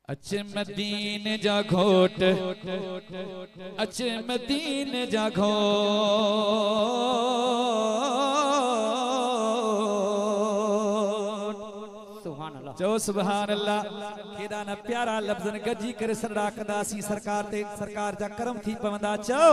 अच्छे मदीने जा घोट, अच्छे मदीने जा घोट। जो सुभान अल्लाह केड़ा न प्यारा लफ्ज़न गजी करे सरड़ा कदासी सरकार जा करम थी पवंदा। चो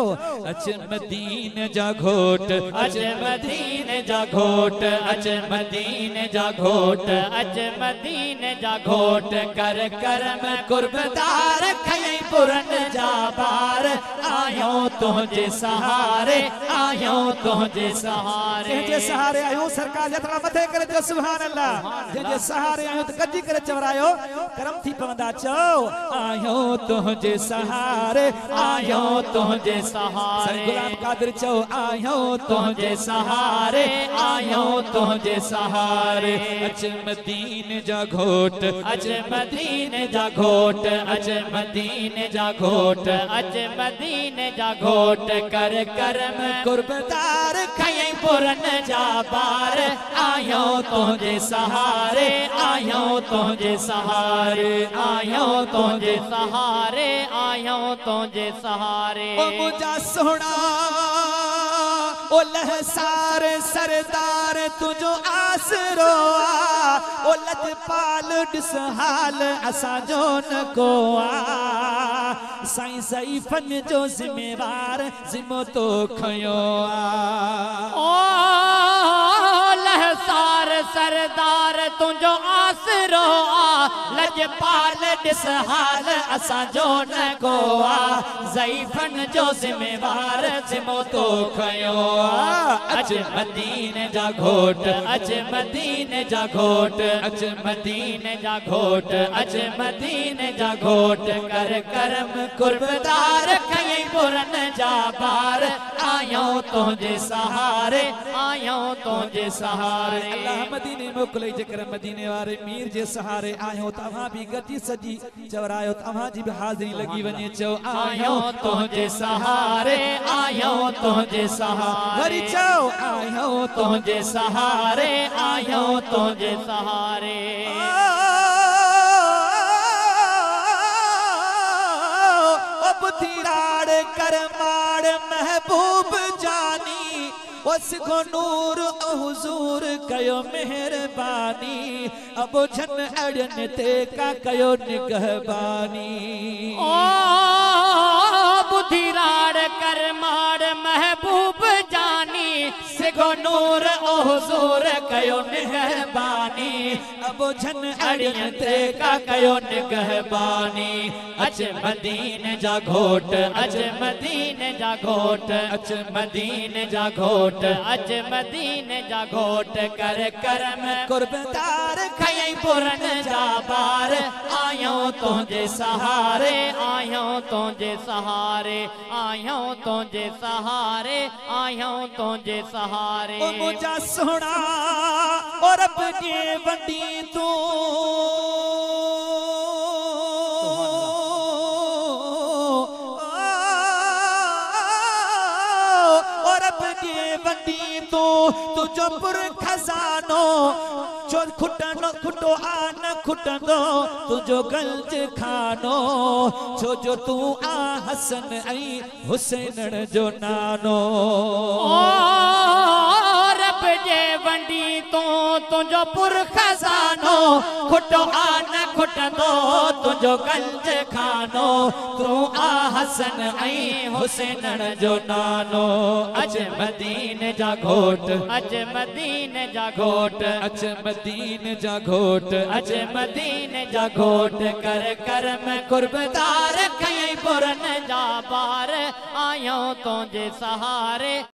अच्छे मदीने जा घोट, अच्छे मदीने जा घोट, अच्छे मदीने जा घोट, अच्छे मदीने जा घोट। कर करम कुर्बदार खई पुरन जा बार। आयो तुझे सहारे, आयो तुझे सहारे, जे सहारे आयो सरकार जतरा मथे करे। जो सुभान अल्लाह जे सहारे आयो तो गजी करे चवरायो करम थी पवंदा। चो आयो तुझे सहारे, आयो तुझे सहारे। गुलाम कादिर चो आयो तुझे सहारे, आयो तुझे सहारे। अच्छे मदीने जा घोट, अच्छे मदीने जा घोट, अच्छे मदीने जा घोट, अच्छे मदीने जा घोट। कर करम कुर्बदार खई पुरन जा बार। आयो तुझे सहारे, आयो तुझे सहारे, आयो तुझे सहारे, आयो तुझे सहारे। ओ मुझा सोना ओ लहसार सरदार तुझो आसरो आ। ओ लजपाल डिस हाल असा जो न को आ। साईं ज़ईफ़न जो ज़िम्मेवार ज़िम्मो तो खयो आ। ओ लहसार सरदार तुझो आसरो आ। लजपाल डिस हाल असा जो न को आ। ज़ईफ़न जो ज़िम्मेवार ज़िम्मो तो खयो आ। अच मदीने जा घोट, अच मदीने जा घोट, अच मदीने जा घोट, अच मदीने जा घोट। कर करम कुर्बदार खई पुरन जा बार। आयो तुझे सहारे, आयो तुझे सहारे। अल्लाह मदीने मोकले जेकर मदीने वारे मीर जे सहारे आयो तव्हां भी गजी सजी चवरायो तव्हां जी भी हाज़िरी लगी वने। चो आयो तुझे सहारे, आयो तुझे सहारे। चो आयो तुझे सहारे, आयो तुझे सहारे। बुधिराड़ कर माड़ महबूब जानी। उस को नूर हुजूर कयो मेहरबानी। अब झन अड़न ते का कयो निगहबानी। ओ बुधिराड़ कर माड़ महबूब जानी। सिगो नूर हुजूर कयो मेहरबानी। अब झन अड़ियन ते का कयो निगहबानी। अच मदीने जा घोट, अच मदीने जा घोट, अच मदीने जा घोट, अच मदीने जा घोट। कर करम कुर्बदार खई पुरन जा बार। आयो तुझे सहारे, आयो तुझे सहारे, आयो तुझे सहारे, आयो तुझे सहारे। ओ मुझा सोना और रब के वंडी तू। तुझो पुर खजानो जो खुटनो खुटो आन खुटंदो। तुझो गंज खानो छो जो तू आ हसन आई हुसैन जो नानो। ओ रब जे वंडी तो तुझो पुर खजानो। खुटो आन खुटंदो तुझो गंज खानो। तू आ हसन आई हुसैन जो नानो। अच मदीने जा घोट, अच मदीने जा घोट, अच मदीने जा घोट, अच मदीने जा घोट। कर करम कुर्बदार खई पुरन जा बार। आयो तुझे सहारे।